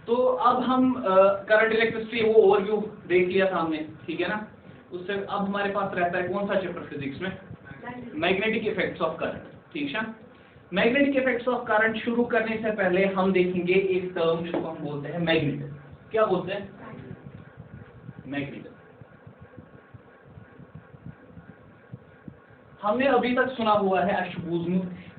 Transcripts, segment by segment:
तो अब हम करंट इलेक्ट्रिसिटी वो ओवरव्यू देख लिया था हमने, ठीक है ना। उससे अब हमारे पास रहता है कौन सा चैप्टर फिजिक्स में, मैग्नेटिक इफेक्ट्स ऑफ करंट, ठीक है। मैग्नेटिक इफेक्ट्स ऑफ करंट शुरू करने से पहले हम देखेंगे एक टर्म जिसको हम बोलते हैं मैग्नेट। क्या बोलते हैं? मैग्नेट। हमने अभी तक सुना हुआ है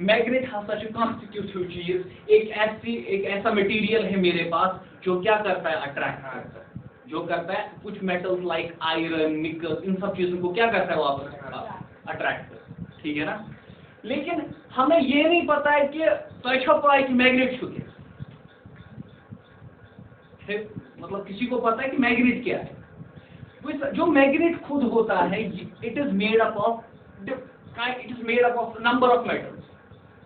मैग्नेट कॉन्स्टिट्यूटिव चीज, एक ऐसा मटेरियल है मेरे पास जो क्या करता है, अट्रैक्ट करता है, जो करता है कुछ मेटल्स लाइक आयरन, निकल, इन सब चीजों को क्या करता है वापस अट्रैक्ट करता है, ठीक है ना। लेकिन हमें ये नहीं पता है कि कि मैग्नेट छुके, मतलब किसी को पता है कि मैग्नेट क्या है। जो मैग्नेट खुद होता है it is made up of number of metals,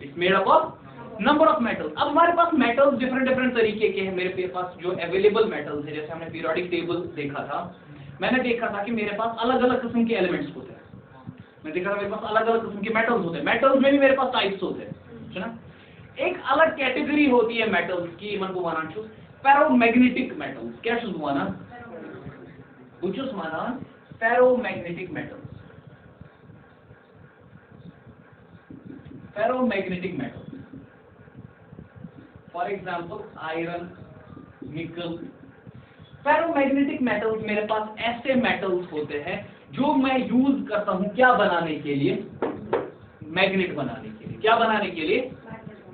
it's made up of number of metals. अब हमारे पास मेटल्स डिफरेंट तरीके के हैं। मेरे पास जो अवेलेबल मेटल्स है, जैसे हमने पीरियोडिक टेबल देखा था, मैंने देखा था कि मेरे पास अलग अलग किस्म के एलिमेंट्स होते हैं। मैं देखा था मेरे पास अलग अलग किस्म के मेटल्स होते हैं, मेटल्स में भी मेरे पास टाइप्स होते हैं, है ना। एक अलग कैटेगरी होती है मेटल्स की, मन को माना छू फेरोमैग्नेटिक मेटल्स। क्या शुरू माना ferromagnetic metals, ferromagnetic metals, for example iron, nickel। ferromagnetic metals मेरे पास ऐसे metals होते हैं जो मैं यूज करता हूं क्या बनाने के लिए, मैग्नेट बनाने के लिए। क्या बनाने के लिए?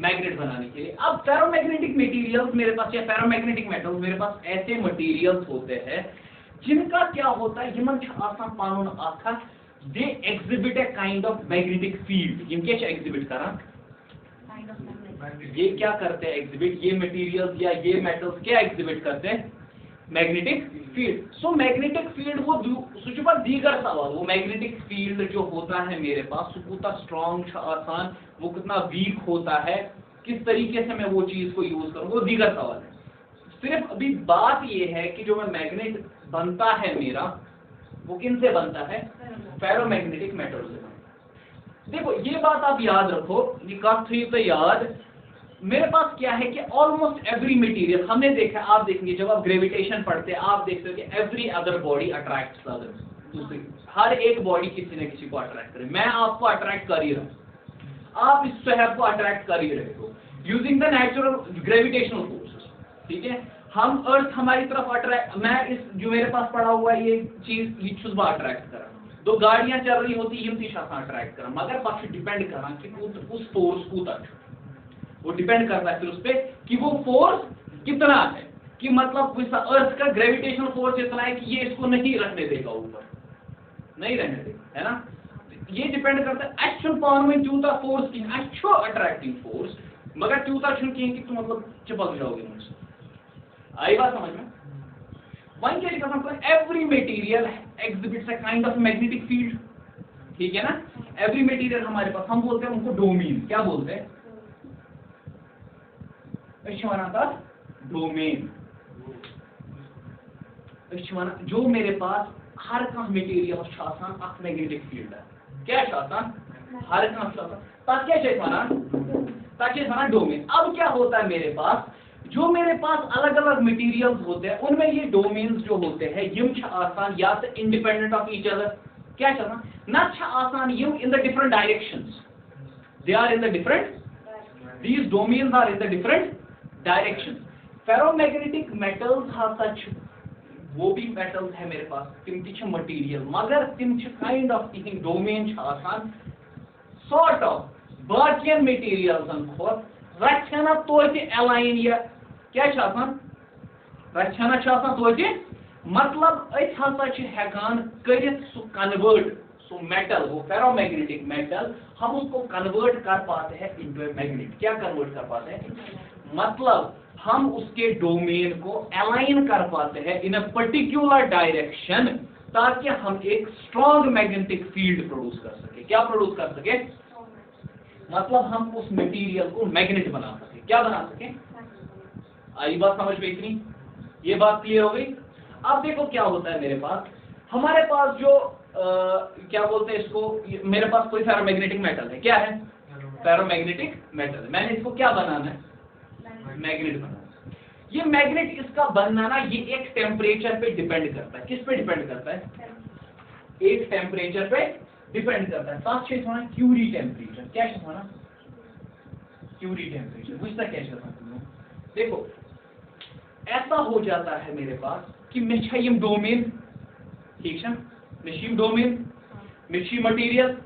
मैग्नेट बनाने के लिए। अब फेरोमैग्नेटिक मटेरियल्स मेरे पास या फेरोमैग्नेटिक मेटल्स मेरे पास ऐसे मटेरियल्स होते हैं जिनका क्या होता है, यमन आसान पानुन आखा they exhibit a kind of magnetic field। ये क्या exhibit करा, ये क्या करते हैं exhibit, ये materials या ये metals क्या exhibit करते हैं, magnetic field। so magnetic field वो सुच पर दीगर सवाल, वो magnetic field जो होता है मेरे पास वो कितना strong आसान, वो कितना weak होता है, किस तरीके से मैं वो चीज को यूज करूँ, वो दीगर सवाल है। सिर्फ अभी बात ये है कि जो मैं मैग्नेट बनता है मेरा, वो किन से बनता है, फेरोमैग्नेटिक मेटल से। देखो ये बात आप याद रखो, तो याद, मेरे पास क्या है कि ऑलमोस्ट एवरी मटेरियल हमने देखा, आप देखेंगे जब आप ग्रेविटेशन पढ़ते हैं आप देखते हो कि every other body attracts other, दूसरी हर एक बॉडी किसी न किसी को अट्रैक्ट करे। मैं आपको अट्रैक्ट कर ही रहा हूं, आप इस शहर को अट्रैक्ट कर ही रहे हो using the natural gravitational forces, ठीक है। हम अर्थ हमारी तरफ अट्रैक्ट, मैं इस जो मेरे पास पड़ा हुआ है ये चीज ये छुबा अट्रैक्ट करा, दो गाड़ियां चल रही होती यम अट्रैक्ट करा, मगर पक्ष डिपेंड करा कि उस फोर्स कूता, वो डिपेंड करता है फिर उस पे कि वो फोर्स कितना है, कि मतलब अर्थ का ग्रेविटेशनल फोर्स इतना है कि ये इसको नहीं रखने देगा, ऊपर नहीं रहने देगा, है ना। ये डिपेंड करता है एक्चुअल पावर में जूता फोर्स की अच्छो अट्रैक्टिंग फोर्स, मगर जूता छुन की कि तुम मतलब चिपक जाओगे मुझसे। आई बात समझ में? वन क्या लिखा था, every material exhibits a kind of magnetic field, ठीक है ना। एवरी मटेरियल हमारे पास, हम बोलते हैं उनको डोमेन, क्या बोलते हैं, डोमेन। जो मेरे पास हर का मटेरियल मैग्नेटिक फील्ड है, क्या हर का डोमेन। अब क्या होता है मेरे पास, जो मेरे पास अलग अलग मटेरियल्स होते हैं उनमें ये डोमेन्स जो होते हैं यम आसान या तो इंडिपेंडेंट ऑफ ईच अदर, क्या चलना ना आसान यम in the different directions, they are in the different, these domains are in the different directions. Ferromagnetic metals हा सच वो भी मेटल्स है मेरे पास, तिम ती मटेरियल, मगर तिम काइंड ऑफ तिहिंद डोमेन आसान सॉर्ट ऑफ बाकियन मटेरियल्सन खोत रचना तोते अलाइन या क्या रचना तोते, मतलब हेकान करित सु कन्वर्ट सो मेटल, वो फेरोमैग्नेटिक मेटल हम उसको कन्वर्ट कर पाते हैं इनटू मैग्नेट। क्या कन्वर्ट कर पाते हैं, मतलब हम उसके डोमेन को अलाइन कर पाते हैं इन अ पर्टिकुलर डायरेक्शन, ताकि हम एक स्ट्रॉन्ग मैग्नेटिक फील्ड प्रोड्यूस कर सके। क्या प्रोड्यूस कर सके, मतलब हम उस मटेरियल को मैग्नेट बना सके। क्या बना सके, आई बात समझ में इतनी, ये बात क्लियर हो गई। अब देखो क्या होता है मेरे पास, हमारे पास जो क्या बोलते हैं इसको, मेरे पास कोई फेरोमैग्नेटिक मेटल है, क्या है फेरोमैग्नेटिक मेटल, मैंने इसको क्या बनाना है, मैग्नेट बनाना। ये मैग्नेट इसका बनना ना ये एक टेम्परेचर पे डिपेंड करता है। किस पे डिपेंड करता है? एक टेम्परेचर पे डिपेंड करता है। साथ ही होना क्यूरी टेम्परेचर। क्या होना? Curie temperature. बुझता क्या तुम? देखो ऐसा हो जाता है मेरे पास कि मेम डोमेन, ठीक है, मेम डोमेन, मेशी मटीरियल,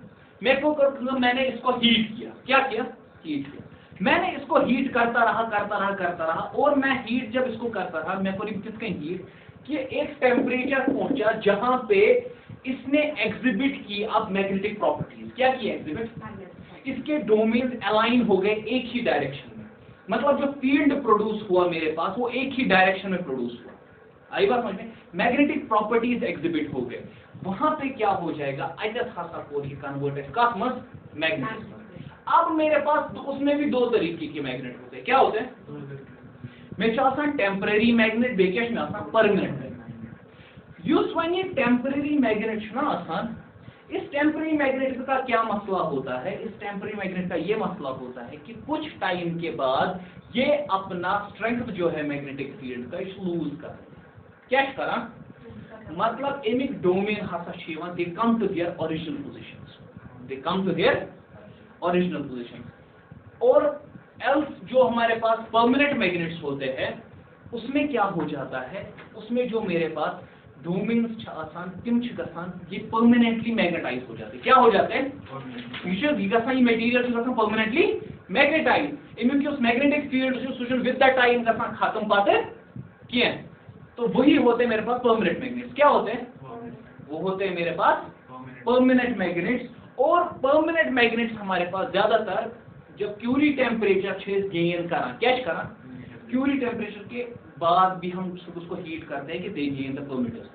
मैं को कर मैंने इसको हीट किया। क्या किया? हीट किया। मैंने इसको हीट करता रहा और मैं हीट जब इसको करता रहा, मैं को किसके हीट कि एक टेम्परेचर पहुंचा जहां पे इसने एग्जिबिट की अब मैग्नेटिक प्रॉपर्टीज। क्या की एग्जिबिट? इसके डोमेन अलाइन हो गए एक ही डायरेक्शन में। मतलब जो फील्ड प्रोड्यूस हुआ मेरे पास वो एक ही डायरेक्शन में प्रोड्यूस हुआ। आई बात समझ में? मैग्नेटिक प्रॉपर्टीज एग्जिबिट हो गए। वहां पे क्या हो जाएगा? Converted cosmos magnet. अब मेरे पास उसमें भी दो तरीके के मैग्नेट होते हैं। क्या होते हैं? मैं चाहता टेम्परेरी मैग्नेट, बेकेश में आसान परमानेंट मैग्नेट। यूस वन ये टेम्परेरी मैग्नेट ना आसान। इस टेम्परेरी मैग्नेट का क्या मसला होता है? इस टेम्परेरी मैग्नेट का ये मसला होता है कि कुछ टाइम के बाद ये अपना स्ट्रेंथ जो है मैग्नेटिक फील्ड का लूज कर। क्या करा? मतलब एमिक डोमेन हसा शिवन, they come to their original positions, they come to their original position. और एल्स जो हमारे पास परमानेंट मैग्नेट्स होते हैं उसमें क्या हो जाता है? उसमें जो मेरे पास डोमेन्स आसान तिम गसान ये परमानेंटली मैग्नेटाइज हो जाते हैं। क्या हो जाते हैं? ये मटेरियल परमानेंटली मैग्नेटाइज। इनमें उस magnetic field with the time गसान खत्म पाते किए। तो वही होते मेरे पास परमानेंट मैग्नेट्स। क्या होते हैं? वो होते हैं मेरे पास परमानेंट मैग्नेट्स। और परमानेंट मैग्नेट्स हमारे पास ज्यादातर जब क्यूरी टेम्परेचर गेन करा, क्या करा? क्यूरी टेम्परेचर के बाद भी हम उसको हीट करते हैं कि दे गेन द परमिटर्स।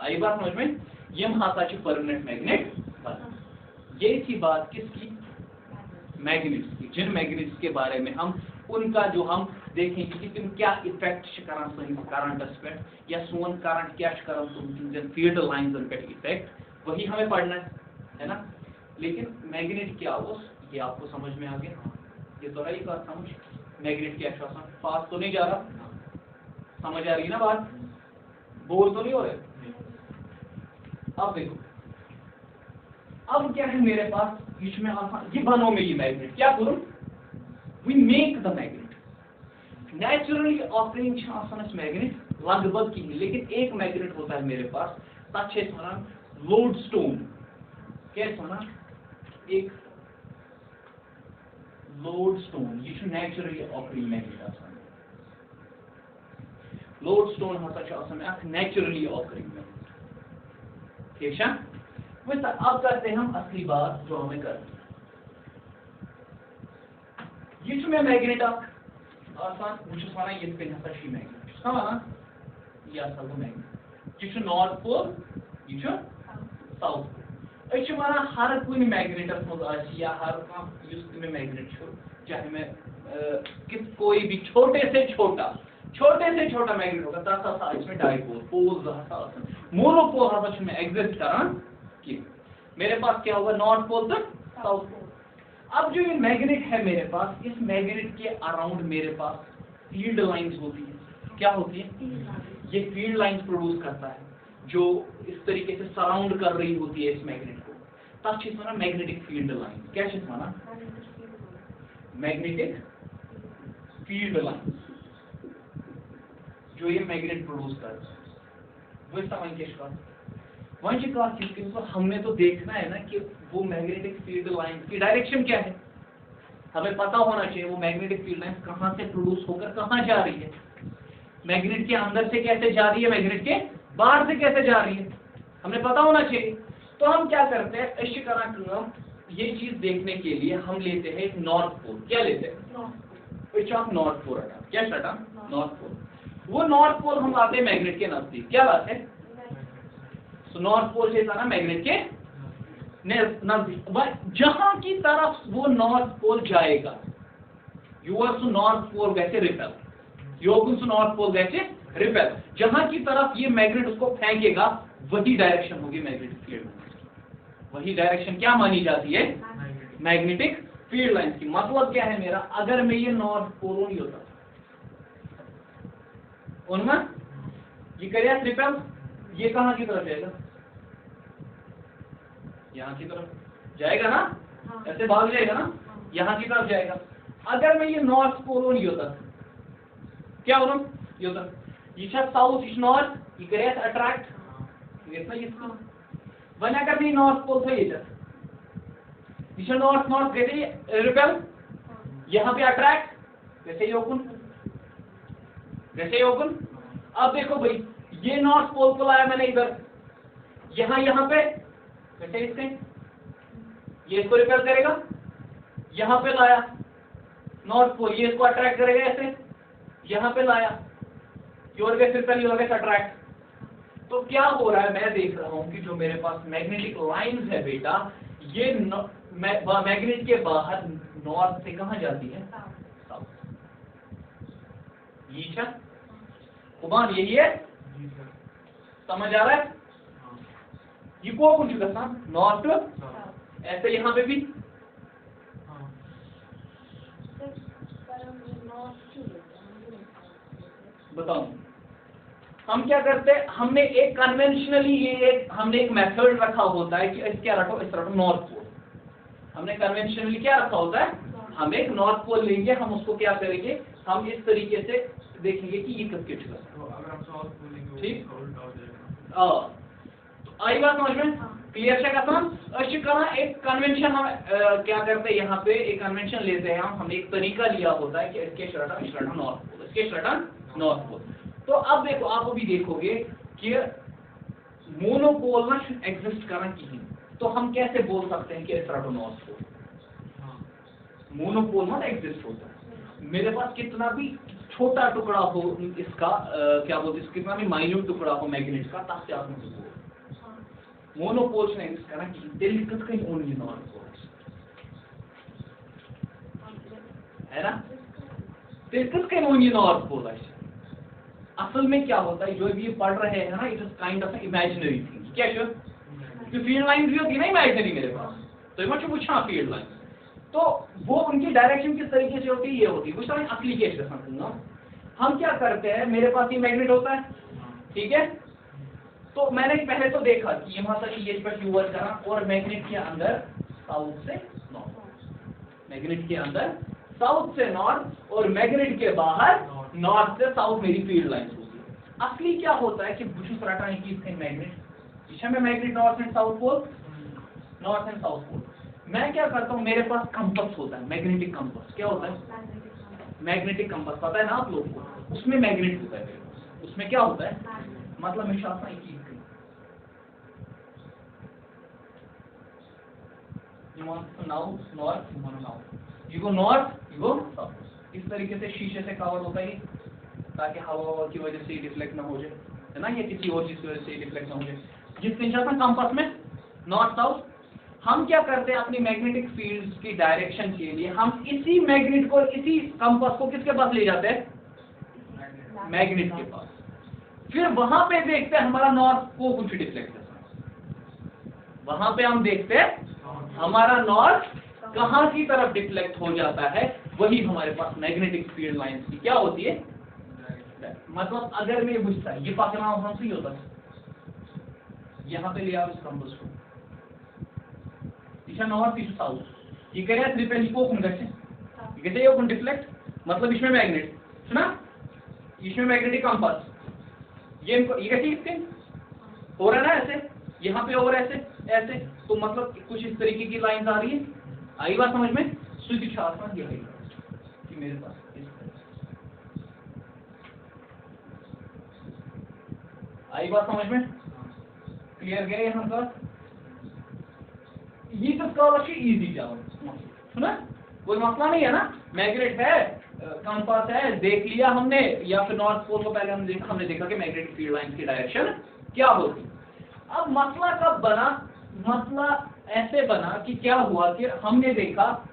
आई बात समझ में? ये हाथा परमानेंट मैग्नेट। यही थी बात किसकी? मैग्नेट्स की। जिन मैग्नेट्स के बारे में हम उनका जो हम देखेंगे कि तुम क्या इफेक्ट करंटस पे या सोन करंट क्या तुम फील्ड लाइंस पे इफेक्ट वही हमें पढ़ना है ना। लेकिन मैग्नेट क्या हो ये आपको समझ में आ गया? ये तो रही बात समझ। मैग्नेट क्या पास तो नहीं जा रहा? समझ आ रही ना बात? बोर तो नहीं हो रहे? अब देखो अब क्या है मेरे पास बीच में ये बनो में ये मैग्नेट। क्या करूं? We make the magnet. Naturally operating magnet लगभग की, लेकिन एक मैग्नेट होता है मेरे पास तछे लोडस्टोन। क्या सोना? एक लोडस्टोन। ये नेचुरली ऑपरेटिंग मैग्नेट। लोडस्टोन हसा नेचुरली ऑपरेटिंग मैग्नेट। ठीक है? वैसा अब करते हैं हम असली बात जो हमें करनी है। ये मैग्नेट आसान वो ये मैग्नेट ये असल मैग्नेट। ये नॉर्थ पोल, ये साउथ पोल। हर कुछ मैग्नेटस मज या हर कह मैग्नेट चाहे मैं कोई भी छोटे से छोटा मैग्नेट होगा तथा इसमें डाइपोल पोल मोनोपोल हसा एग्जिस्ट करान कि मेरे पास क्या होगा? नॉर्थ पोल तक साउथ पोल। अब जो ये मैग्नेट है मेरे पास, इस मैग्नेट के अराउंड मेरे पास फील्ड लाइंस होती है। क्या होती है? ये फील्ड लाइंस प्रोड्यूस करता है जो इस तरीके से सराउंड कर रही होती है इस मैग्नेट को। तथा मैग्नेटिक फील्ड लाइन। क्या माना? मैग्नेटिक फील्ड लाइन जो ये मैग्नेट प्रोड्यूस करता है वो समझ वही तो हमने तो देखना है ना कि वो मैग्नेटिक फील्ड लाइन की डायरेक्शन क्या है। हमें पता होना चाहिए वो मैग्नेटिक फील्ड लाइन कहां से प्रोड्यूस होकर कहां जा रही है। मैग्नेट के अंदर से कैसे जा रही है, मैग्नेट के बाहर से कैसे जा रही है, हमें पता होना चाहिए। तो हम क्या करते हैं? इस तरह ये चीज देखने के लिए हम लेते हैं एक नॉर्थ पोल। क्या लेते हैं? North pole. क्या नॉर्थ पोल। वो नॉर्थ पोल हम लाते हैं मैग्नेट के नजदीक। क्या लाते हैं? नॉर्थ पोल से ना मैग्नेट के नजदीक। जहां की तरफ वो नॉर्थ पोल जाएगा यूवर्स नॉर्थ पोल वैसे रिपेल, योगुंस नॉर्थ पोल वैसे रिपेल। जहां की तरफ ये मैग्नेट उसको फेंकेगा वही डायरेक्शन होगी मैग्नेटिक फील्ड। वही डायरेक्शन क्या मानी जाती है? मैग्नेटिक फील्ड लाइन की। मतलब क्या है मेरा? अगर मैं ये नॉर्थ पोल नहीं होता उनमें ये करियर रिपेल, ये कहाँ की तरफ जाएगा? यहाँ की तरफ जाएगा ना, ऐसे भाग जाएगा ना, यहाँ की तरफ जाएगा। अगर मैं ये नॉर्थ पोल ये होता, क्या होना ये होता, ये साउथ इज नॉर्थ, ये करियर अट्रैक्ट इसका वन अगर नहीं नॉर्थ पोल था ये नॉर्थ नॉर्थ कैसे रिपेल, यहाँ पे अट्रैक्ट वैसे ही ओपन, वैसे ही ओपन। अब देखो भाई ये नॉर्थ पोल को लाया मैंने इधर, यहाँ पे वैसे इससे ये इसको रिपेल करेगा, यहाँ पे लाया नॉर्थ पोल, ये इसको अट्रैक्ट करेगा ऐसे, यहाँ पे लाया your gas repel, your gas attract. तो क्या हो रहा है, मैं देख रहा हूं कि जो मेरे पास मैग्नेटिक लाइंस है बेटा, ये मैग्नेट के बाहर नॉर्थ से कहां जाती है? साउथ। ये कुमान यही है, समझ आ रहा है? ये को कुछ नॉर्थ, ऐसे यहां पे भी बताओ हम क्या करते हैं, हमने एक कन्वेंशनली हमने एक मेथड रखा होता है कि क्या रखो, इस रखो नॉर्थ पोल। हमने कन्वेंशनली क्या रखा होता है, हम एक नॉर्थ पोल लेंगे, हम उसको क्या करेंगे, हम इस तरीके से देखेंगे कि ये किसके ठिकाना, ठीक। तो आई बात समझ में, क्लियर से करना एक कन्वेंशन हम क्या करते हैं, यहाँ पे एक कन्वेंशन लेते हैं हमने एक तरीका लिया होता है कि इसके शर्टन नॉर्थ पोल, इसके शर्टन नॉर्थ पोल। तो अब देखो, आप अभी देखोगे कि मोनोपोल ना एग्जिस्ट करना की, तो हम कैसे बोल सकते हैं कि स्ट्रेटो नॉर्थ पोल, मोनोपोल ना एग्जिस्ट होता है। मेरे पास कितना भी छोटा टुकड़ा हो इसका क्या बोलते हैं, कितना भी माइन्यूट टुकड़ा हो मैग्नेट का, तब से आप मोनोपोल्स नहीं एग्जिस्ट करना की, दिलकत कहीं ओनली नॉर्थ पोल है ना, दिलकत कहीं ओनली नॉर्थ पोल है। असल में क्या होता है, जो भी ये पढ़ रहे हैं ना, it is kind of imaginary thing. क्या श्योर कि फील्ड लाइन भी होती है ना इमेजिनरी मेरे पास, तो ये मुझे पूछा फील्ड लाइन, तो वो उनकी डायरेक्शन किस तरीके से होती है, ये होती है कुछ तरह असली केस समझूंगा। हम क्या करते हैं, मेरे पास ये मैग्नेट होता है, ठीक है, तो मैंने पहले तो देखा कि यहाँ से ये पर यूवर करा और मैग्नेट के अंदर साउथ से नॉर्थ, मैग्नेट के अंदर साउथ से नॉर्थ और मैग्नेट के बाहर नॉर्थ से साउथ मेरी फील्ड लाइन होती है। असली क्या होता है कि बुशुस रटा है कि इसके मैग्नेट दिशा में magnet north and south pole, north and south pole. मैं क्या करता हूँ, मेरे पास कंपास होता है, मैग्नेटिक कंपास। क्या होता है, मैग्नेटिक कंपास, पता है ना आप लोगों को, उसमें मैग्नेट होता है, उसमें क्या होता है, मतलब हमेशा आसान एक चीज north, you go north, you go south, इस तरीके से शीशे से कवर होता है ताकि हवा की वजह से डिफ्लेक्ट ना हो जाए, है ना, या किसी और चीज की वजह से डिफ्लेक्ट ना हो जाए। जिस निशान कंपास में नॉर्थ साउथ, हम क्या करते हैं अपनी मैग्नेटिक फील्ड्स की डायरेक्शन के लिए, हम इसी मैग्नेट को, इसी कंपास को किसके पास ले जाते हैं, मैग्नेट के पास, फिर वहां पे देखते हैं हमारा नॉर्थ को कुछ डिफ्लेक्ट करता है, वहां पे हम देखते हैं हमारा नॉर्थ कहां की तरफ डिफ्लेक्ट हो जाता है, वही हमारे पास मैग्नेटिक फील्ड लाइंस की क्या होती है। मतलब अगर मैं बुझता है ये पकड़ना हमसे ही होता है, यहाँ पे लिया उस कंपास को, दिशा नॉर्थ ईस्ट साउथ, ये कह रहा है रिपेल को कौन कैसे, ये कहते हैं कौन डिफ्लेक्ट, मतलब इसमें मैग्नेट, सुना, इसमें मैग्नेटिक कंपास, ये कैसे इसके हो रहा है ना ऐसे, यहाँ पे और ऐसे ऐसे, तो मतलब कुछ इस तरीके की लाइन आ रही है। आई बात समझ में, स्विच छात्र कि मेरे पास आई बात समझ में, क्लियर गया यहाँ का, ये तो स्कॉलरशिप इजी जाओ, सुना, कोई मसला नहीं है ना, मैग्नेट है, कंपास है, देख लिया हमने, या फिर नॉर्थ पोल को पहले हमने देखा कि मैग्नेटिक फील्ड लाइंस की डायरेक्शन क्या होती। अब मसला कब बना, मसला ऐसे बना कि क्या हुआ कि हमने देखा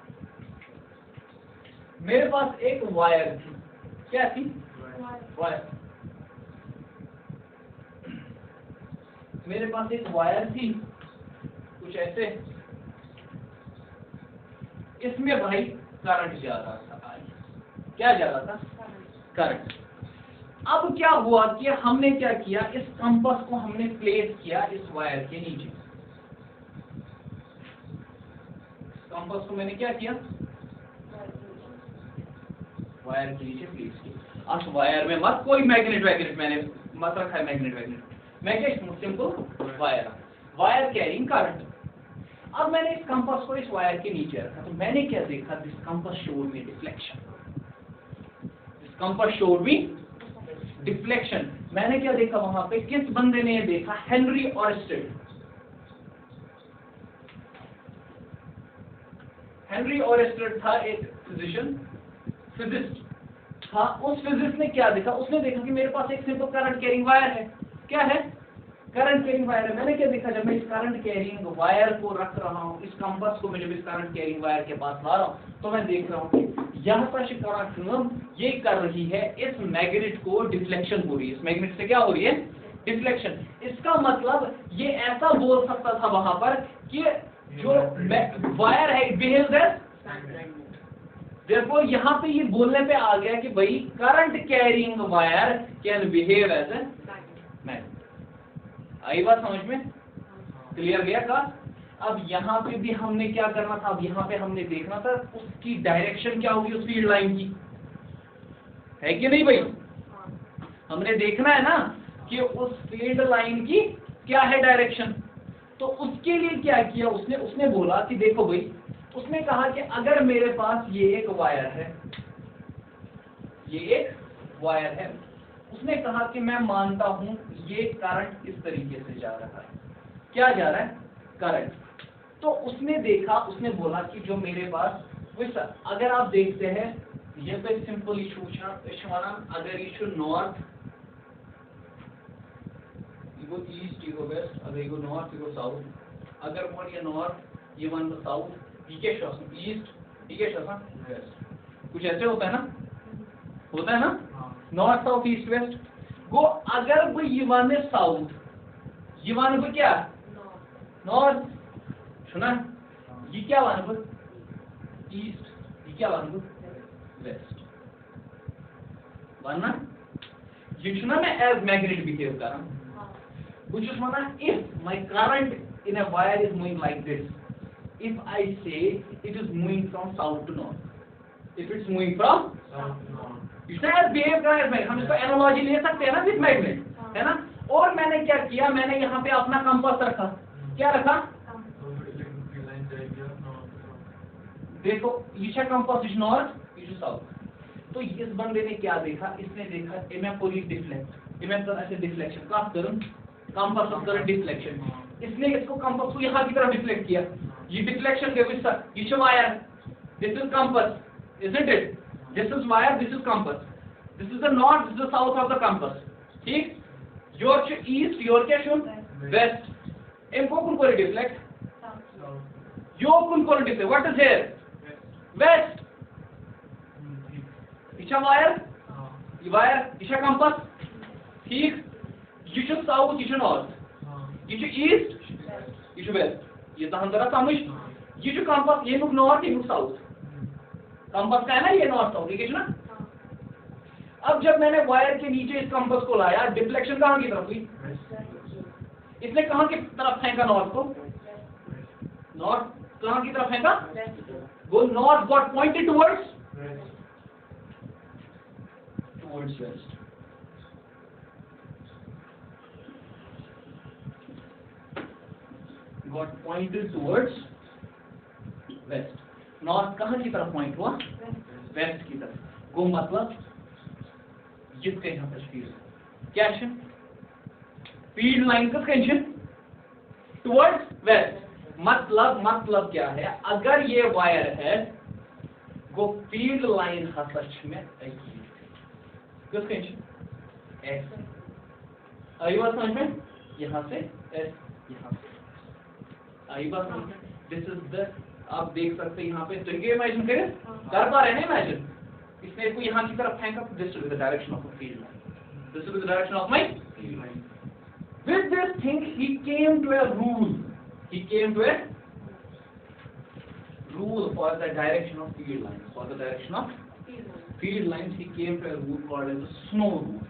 मेरे पास एक वायर थी, क्या थी, वायर, मेरे पास एक वायर थी कुछ ऐसे, इसमें भाई करंट जा रहा था, क्या जा रहा था, करंट। अब क्या हुआ कि हमने क्या किया, इस कंपास को हमने प्लेस किया इस वायर के नीचे। कंपास को मैंने क्या किया, वायर के नीचे प्लेस किया। अब वायर में मत कोई मैग्नेट वैग्नेट मैंने मत रखा है, मैग्नेट वैग्नेट, मैं क्या सिंपल वायर कैरिंग करंट। अब मैंने इस कंपास को इस वायर के नीचे रखा, तो मैंने क्या देखा, this compass showed me deflection, this compass showed me deflection. मैंने क्या देखा वहां पे, किस बंदे ने ये देखा, हेनरी ऑयस्टेड। हेनरी ऑयस्टेड था एक फिजिस्ट था। उस फिजिस्ट ने क्या देखा, उसने देखा कि मेरे पास एक सिंपल करंट कैरिंग वायर है। क्या है, करंट कैरिंग वायर है। मैंने क्या देखा, जब मैं इस करंट कैरिंग वायर को रख रहा हूँ, इस कंपास को मैं जब इस करंट कैरिंग वायर के पास ला रहा हूँ, तो मैं देख रहा हूँ कि यहाँ पर करंट ये कर रही है, इस मैग्नेट को डिफ्लेक्शन हो रही है। इस मैग्नेट से क्या हो रही है, डिफ्लेक्शन। इसका मतलब ये ऐसा बोल सकता था वहां पर कि जो वायर है इट बिहेव्स एज, therefore यहाँ पे ये बोलने पे आ गया कि भाई current carrying wire can behave as a magnet. आई बात समझ में, क्लियर गया का। अब यहाँ पे भी हमने क्या करना था, अब यहाँ पे हमने देखना था उसकी डायरेक्शन क्या होगी उस फील्ड लाइन की, है कि नहीं भाई। हमने देखना है ना कि उस फील्ड लाइन की क्या है डायरेक्शन। तो उसके लिए क्या किया उसने बोला कि देखो भाई, उसने कहा कि अगर मेरे पास ये एक वायर है, ये एक वायर है, उसने कहा कि मैं मानता हूं ये करंट इस तरीके से जा रहा है। क्या जा रहा है, करंट। तो उसने देखा, उसने बोला कि जो मेरे पास अगर आप देखते हैं, ये तो एक सिंपल इशू अगर issue north, you go east, you go west, अगर you go north, you go south, अगर वन ये नॉर्थ, ये वन साउथ, ये क्या शॉसन ईस्ट, ये क्या शॉसन वेस्ट, कुछ ऐसे होता है ना, नॉर्थ साउथ ईस्ट वेस्ट। गो अगर वो ये वन है साउथ, ये वन को क्या नॉर्थ, सुना, ये क्या वन को ईस्ट, ये क्या वन को वेस्ट, वरना ये सुना मैं एज मैग्नेट बिहेव कर रहा हूं। Which is one, if my current in a wire is moving like this, if I say it is moving from south to north, if it's moving from south to north, इससे behave कर रहा है। हम इसको analogy ले सकते हैं ना विद मैग्नेट, है ना। और मैंने क्या किया, मैंने यहाँ पे अपना कंपास रखा। क्या रखा, देखो Isha compass is north, is south. तो इस बंदे ने क्या देखा, इसने देखा इमेपोरी डिफ्लेक्ट, ऐसे डिफ्लेक्शन का करूं कंपास ऑफ करंट डिफ्लेक्शन। इसने इसको कंपास को यहाँ की तरफ डिफ्लेक्ट किया, ये डिफ्लेक्शन के with is wire, this is compass, isn't it? This is wire, this is compass, this is the north, this is the south of the compass, ठीक। your east, your क्या शुन west, इनको कौन को deflect, यो कौन को deflect, what is here west, Isa wire, ये wire इशा compass, ठीक। ये जो साउथ, ये जो नॉर्थ, ये जो ईस्ट, ये जो वेस्ट, ये तो हम जरा समझ। ये जो कंपास, ये मुख नॉर्थ, ये मुख साउथ, कंपास का है ना ये नॉर्थ साउथ, ठीक है ना। अब जब मैंने वायर के नीचे इस कंपास को लाया, डिफ्लेक्शन कहाँ की तरफ हुई, इसने कहाँ की तरफ फेंका नॉर्थ को, नॉर्थ कहाँ की तरफ फेंका, वो north got pointed towards waste. got pointed towards west, north कहाँ की तरफ पॉइंट हुआ, वेस्ट की तरफ। वो मतलब जिसके यहाँ पर फील्ड क्या है, फील्ड लाइन का कंशन टुवर्ड्स वेस्ट। मतलब क्या है, अगर ये वायर है वो फील्ड लाइन सच में किस कंशन ऐसे, आई बात समझ में, यहाँ से यहाँ से आई बात समझ में। दिस इज द, आप देख सकते हैं यहाँ पे, तो ये इमेजिन करें, कर पा रहे हैं ना इमेजिन, इसने इसको यहाँ की तरफ फेंका, this is the direction of the field line, this is the direction of my field line. With this thing he came to a rule, he came to a rule for the direction of field lines, for the direction of field lines he came to a rule called as the snow rule.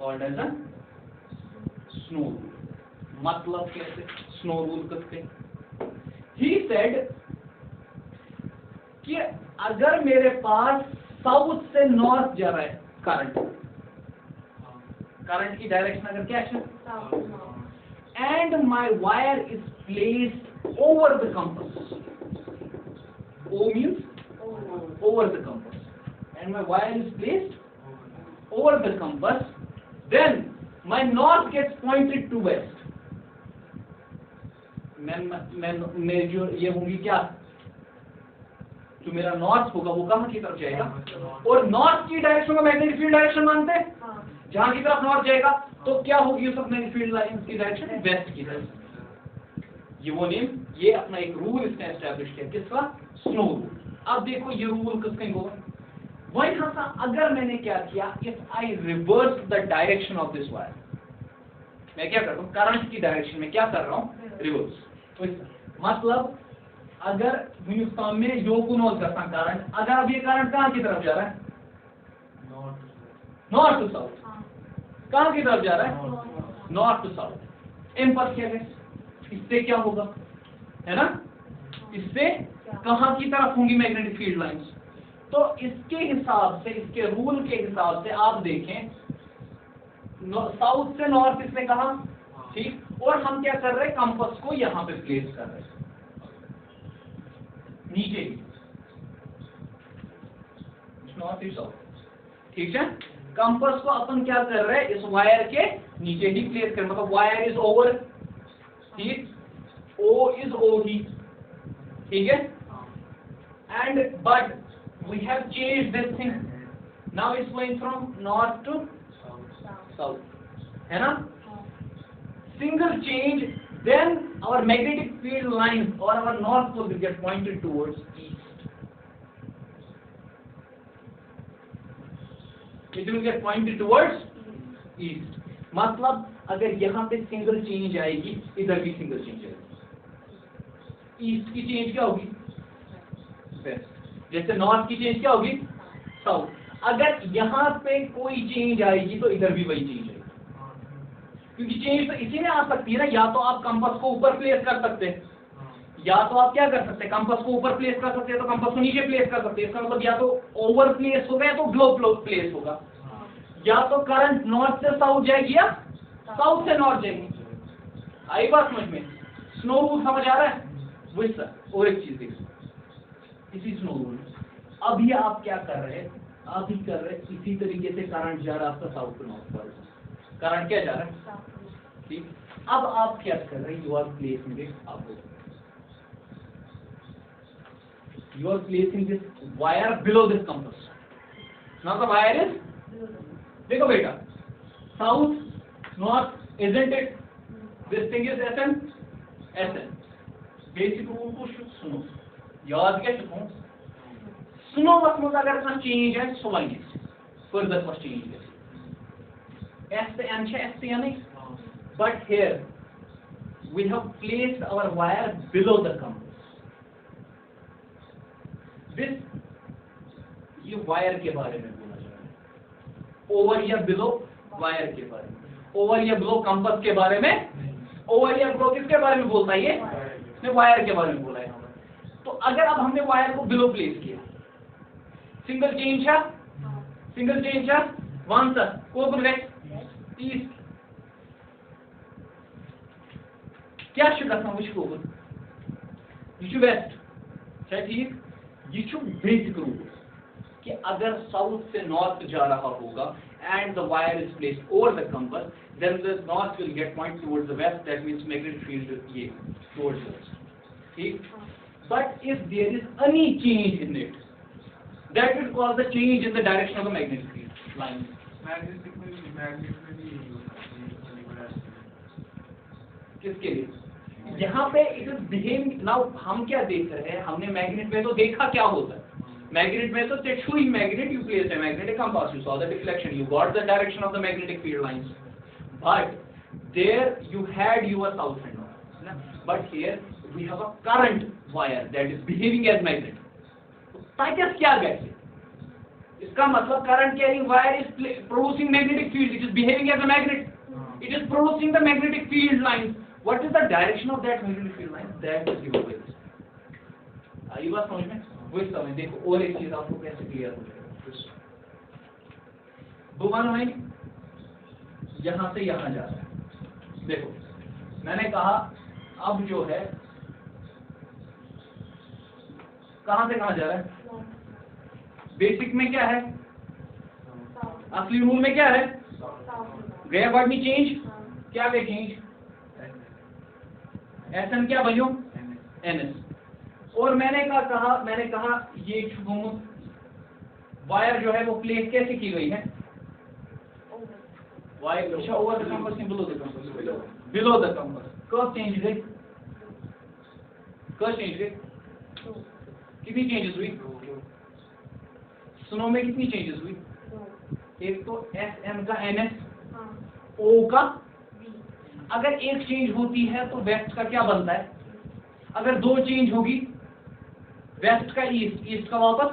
called as a snow rule. मतलब कैसे snow rule करते? He said कि अगर मेरे पास south से north जा रहा है करंट की डायरेक्शन अगर क्या है, and my wire is placed over the compass. O means over the compass, and my wire is placed over the compass, then my north gets pointed to west. मैं जो ये होंगी क्या, जो मेरा नॉर्थ होगा वो कहाँ की तरफ जाएगा, और नॉर्थ की डायरेक्शन को मैग्नेटिक फील्ड डायरेक्शन मानते हैं, जहां की तरफ नॉर्थ जाएगा तो क्या होगी उस मैग्नेटिक फील्ड लाइन की डायरेक्शन वेस्ट की तरफ। ये वो नेम, ये अपना एक रूल इसने एस्टैब्लिश किया, किसका, स्नो रूल। अब देखो ये रूल किसका होगा, वही था अगर मैंने क्या किया, if I reverse the direction of this wire, मैं क्या कर रहा हूँ करंट की डायरेक्शन में क्या कर रहा हूँ, रिवर्स। तो मतलब अगर हिंदुस्तान में यो को नॉर्थ करता करंट, अगर अब ये करंट कहाँ की तरफ जा रहा है, नॉर्थ टू साउथ, कहाँ की तरफ जा रहा है, नॉर्थ टू साउथ। एम्पर क्या है, इससे क्या होगा, है ना, इससे कहाँ की तरफ होंगी मैग्नेटिक फील्ड लाइंस। तो इसके हिसाब से, इसके रूल के हिसाब से आप देखें, साउथ से नॉर्थ इसने कहा, ठीक, और हम क्या कर रहे हैं, कंपास को यहां पे प्लेस कर रहे हैं नीचे, नॉर्थ ईस्ट साउथ, ठीक है। कंपास को अपन क्या कर रहे हैं, इस वायर के नीचे ही प्लेस कर, मतलब वायर इज ओवर, ठीक, ओ इज ओ ही, ठीक है, and but we have changed this thing, now it's going from north to south, है ना, single change, then our magnetic field lines or our north pole will get pointed towards east. It will get pointed towards east. मतलब अगर यहाँ पे single change आएगी, इधर भी single change आएगी। ईस्ट की चेंज क्या होगी, वेस्ट, जैसे नॉर्थ की चेंज क्या होगी, साउथ। अगर यहाँ पे कोई चेंज आएगी तो इधर भी वही चेंज आएगी, क्योंकि चेंज तो इसी में आ सकती है ना, या तो आप कंपास को ऊपर प्लेस कर सकते हैं, या तो आप क्या कर सकते हैं, कंपास को ऊपर प्लेस कर सकते हैं तो कंपास को नीचे प्लेस कर सकते हैं। इसका मतलब या तो ओवर प्लेस होगा या तो बिलो प्लेस होगा, या तो करंट नॉर्थ से साउथ जाएगी या साउथ से नॉर्थ जाएगी। आई बात समझ में, स्नो रूल समझ आ रहा है, वही सर। और एक चीज देखिए, इसी स्नो रूल अभी आप क्या कर रहे हैं, आप ही कर रहे हैं इसी तरीके से करंट जा रहा है आपका साउथ टू नॉर्थ पर, करंट क्या जा रहा है, ठीक। अब आप क्या कर रहे हैं, यू आर प्लेसिंग दिस, आपको you are placing this wire below this compass, now the wire is, देखो बेटा, south north, isn't it, this thing is SN, SN. Basic rule को सुनो, याद क्या सुनो, सुनो मतलब अगर कहीं चेंज है so one is further first change है, S to N है, S to N, but here we have placed our wire below the compass. This ये वायर के बारे में बोला जा रहा है, ओवर या बिलो वायर के बारे में, ओवर या बिलो कंपास के बारे में, ओवर या बिलो किसके बारे में बोलता है, ये वायर के बारे में बोला है। तो अगर अब हमने वायर को बिलो प्लेस किया, सिंगल चेंज है, सिंगल चेंज है, वन सर को वेस्ट ईस्ट, क्या गसान वो यह वेस्ट, ठीक, यह बेसिक रूल कि अगर साउथ से नॉर्थ जा रहा होगा and the wire is placed over the compass, then the north will get point towards the west, that means magnetic field ये टुवर्ड्स द वेस्ट, ठीक। But if there is any change in it, that will cause the change in the direction of the magnetic field line. किसके लिए, यहाँ पे it is behaving, now हम क्या देख रहे हैं, हमने मैग्नेट में तो देखा क्या होता है, मैग्नेट में तो showing magnet, you place a magnetic compass, you saw the deflection, you got the direction of the magnetic field lines, but there you had your south and north, but here we have a current wire that is behaving as magnet. तो क्या gas है, इसका इसका मतलब current carrying wire is producing magnetic field, it is behaving as a magnet, it is producing the magnetic field lines. What is the direction of that magnetic field line? That is given by this. आई बात समझ में? वही समझ देखो, और एक चीज आपको कैसे क्लियर हो जाएगा। बुमान भाई यहां से यहां जा रहा है, देखो मैंने कहा अब जो है कहां से कहां जा रहा है, बेसिक में क्या है, असली रूल में क्या है, गया वर्ड में चेंज, क्या गया चेंज, एस एन क्या बनो एन एस। और मैंने कहा ये वायर जो है वो प्लेस कैसे की गई है, wire over the compass below the compass, below the compass, कब चेंज गई, कब चेंज गई, कितनी चेंजेस हुई, स्नो में कितनी चेंजेस हुई, एक तो एस एन का एन एस, ओ का, अगर एक चेंज होती है तो वेस्ट का क्या बनता है, अगर दो चेंज होगी वेस्ट का ईस्ट, ईस्ट का वापस,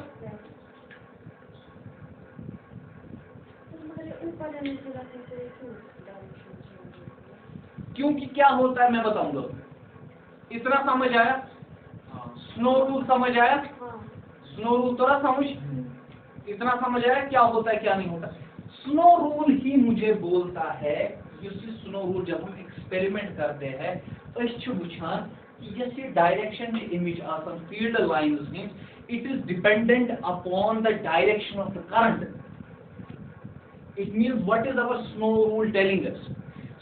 क्योंकि क्या होता है मैं बताऊंगा, इतना समझ आया, स्नो रूल समझ आया, स्नो रूल थोड़ा समझ, इतना समझ आया क्या होता है क्या नहीं होता। स्नो रूल ही मुझे बोलता है, स्नो रूल जब हम एक्सपेरिमेंट करते हैं वुचान कि डायरेक्शन इमेज आसान field lines it is dependent upon the direction of the current, it means what is our snow rule telling us,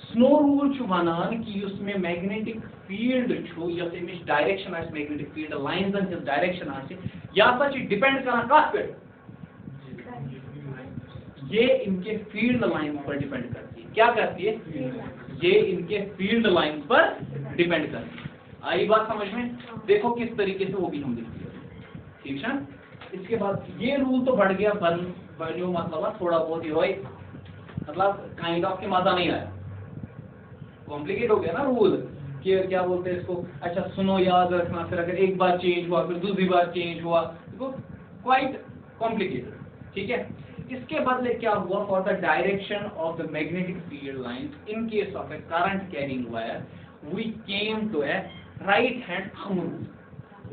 snow rule वनान कि उसमें मैग्नेटिक फील्ड इमेज direction magnetic field lines direction या डिपेंड कर कत पे, ये इनके फील्ड लाइन पर डिपेंड करती है, क्या करती है, ये इनके फील्ड लाइन पर डिपेंड करती है। आई बात समझ में, देखो किस तरीके से वो भी हम देखते हैं, ठीक है। इसके बाद ये रूल तो बढ़ गया बनो मतलब थोड़ा बहुत ही मतलब काइंड ऑफ के मजा नहीं आया, कॉम्प्लिकेट हो गया ना रूल कि क्या बोलते हैं इसको, अच्छा सुनो याद रखना, फिर अगर एक बार चेंज हुआ फिर दूसरी बार चेंज हुआ, देखो क्वाइट कॉम्प्लिकेटेड, ठीक है। इसके बदले क्या हुआ, for the direction of the magnetic field lines in case of a current carrying wire we came to a right hand thumb rule,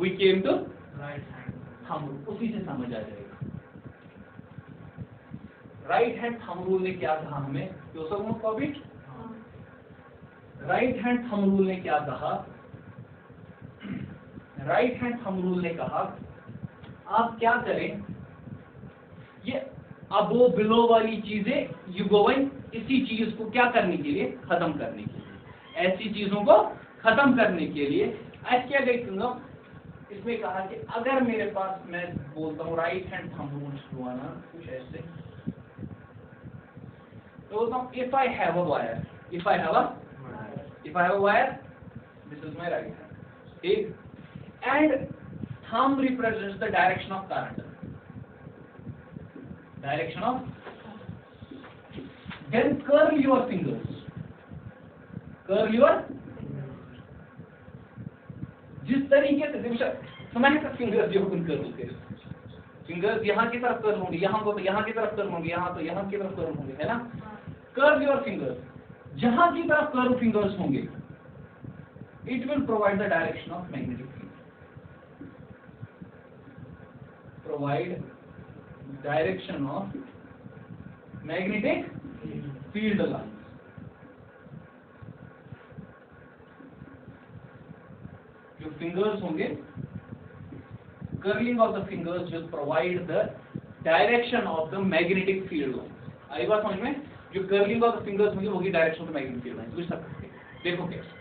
we came to right hand thumb rule, उसी से समझ आ जाएगा। राइट हैंड थंब रूल ने क्या कहा हमें, right hand thumb rule ने क्या कहा, राइट हैंड थंब रूल ने कहा आप क्या करें, ये अबो बिलो वाली चीजें यू गोइंग इसी चीज को क्या करने के लिए, खत्म करने के लिए, ऐसी चीजों को खत्म करने के लिए आज क्या देखूंगा, इसमें कहा कि अगर मेरे पास मैं बोलता हूँ राइट हैंड थंब रूल छुआना कुछ ऐसे, तो बोलता हूँ if I have a wire, if I have a wire this is my right hand, ठीक, and thumb represents the direction of current, direction of, then curl your fingers, जिस तरीके से समझ का फिंगर्स जो अपन कर लोगे, फिंगर्स यहाँ की तरफ कर लूंगी, यहाँ को तो यहाँ की तरफ कर लूंगी, यहाँ तो यहाँ की तरफ कर लूंगी, है ना, कर्व योर फिंगर्स, जहाँ की तरफ कर्व फिंगर्स होंगे it will provide the direction of magnetic field, provide direction of magnetic field lines. जो fingers होंगे, curling of the fingers will provide the direction of the magnetic field lines. आई बात समझ में, जो curling of the fingers होंगे वही direction of the magnetic field lines, बुझ सकते हैं। देखो कैसे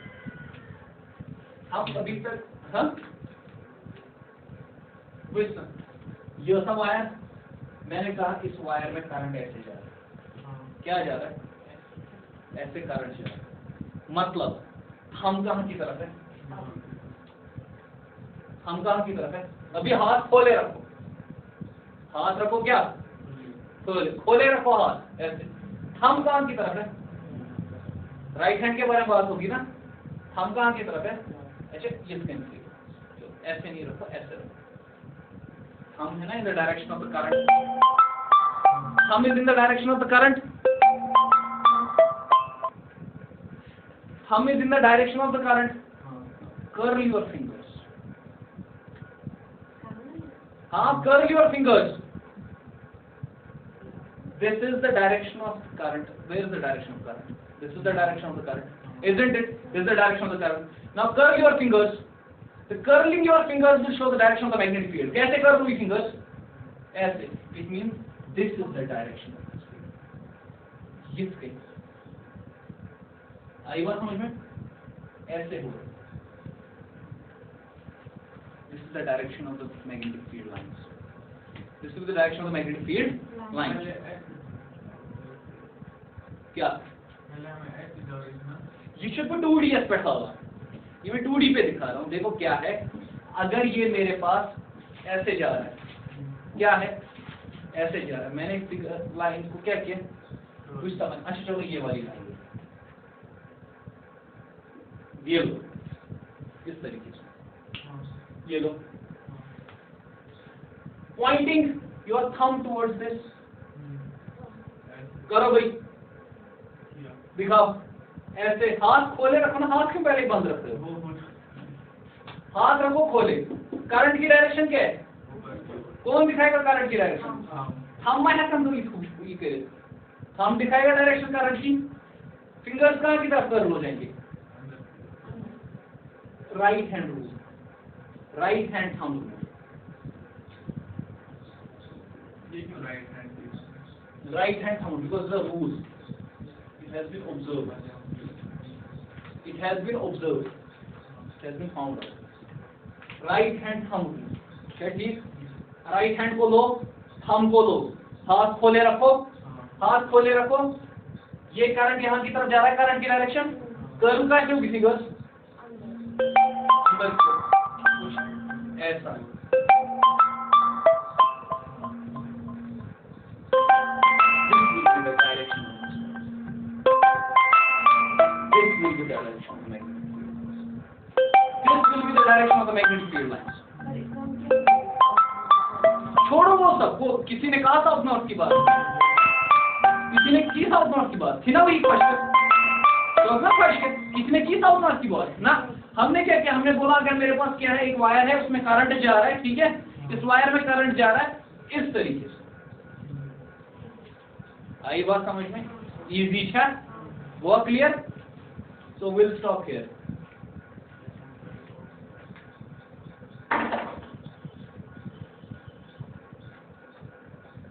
आप अभी तक, हाँ बुझ सकते, ये सब वायर, मैंने कहा इस वायर में करंट ऐसे जा रहा है, क्या जा रहा है, ऐसे करंट जा रहा है, मतलब हम कहाँ की तरफ है, हम कहाँ की तरफ है, अभी हाथ खोले रखो, हाथ रखो, क्या खोले रखो हाथ ऐसे, हम कहाँ की तरफ है, राइट हैंड के बारे में बात होगी ना, हम कहाँ की तरफ है, अच्छा इसके ऐसे नहीं रखो, ऐसे रखो, हम है ना इन the direction of the current, thumb is in the direction of the current. Thumb is in the direction of the current. Curl your fingers. Curl your fingers. This is the direction of current. Where is the direction of current? This is the direction of the current. Isn't it? This is the direction of the current. Now curl your fingers. The curling your fingers will show the direction of the magnetic field. कैसे कर दूँ fingers? ऐसे. It means this is the direction of this field. ये कहीं. आई बात समझ में? ऐसे हो. This is the direction of the magnetic field lines. This is the direction of the magnetic field lines. क्या? ये should be 2D पे था. ये मैं 2D पे दिखा रहा हूँ. देखो क्या है. अगर ये मेरे पास ऐसे जा रहा है, क्या है? ऐसे जा रहा है. मैंने एक लाइन को क्या किया? कुछ समझ. अच्छा चलो ये वाली लाइन. ये लो. इस तरीके से. ये लो. Pointing your thumb towards this. करो भाई. दिखाओ. ऐसे हाथ खोले रखो ना. हाथ क्यों पहले बंद रखते हो? हाथ रखो खोले. करंट की डायरेक्शन क्या है? कौन दिखाएगा करंट की डायरेक्शन? थंब में है तुम ये करे. थंब दिखाएगा डायरेक्शन करंट की. फिंगर्स कहाँ की तरफ कर्ल हो जाएंगे? Right hand rule. Right hand thumb rule. Right hand thumb because the rules. It has been observed. It has been observed. It has been found out. Right hand thumb rule. क्या ठीक? Right hand को लो, thumb को लो. हाथ खोले रखो. हाथ खोले रखो. ये करंट यहाँ की तरफ जा रहा है. करंट की डायरेक्शन. कर्ल का क्यों फिगर्स? ऐसा. छोड़ो वो सब. वो किसी ने कहा साउथ नॉर्थ की बात. किसी ने की साउथ नॉर्थ की बात थी ना. वही क्वेश्चन. तो ना क्वेश्चन किसी ने की साउथ नॉर्थ की बात ना. हमने क्या किया? हमने बोला अगर मेरे पास क्या है, एक वायर है, उसमें करंट जा रहा है. ठीक है. इस वायर में करंट जा रहा है इस तरीके से. आई बात समझ में? इजी था. वो clear? So we'll stop here.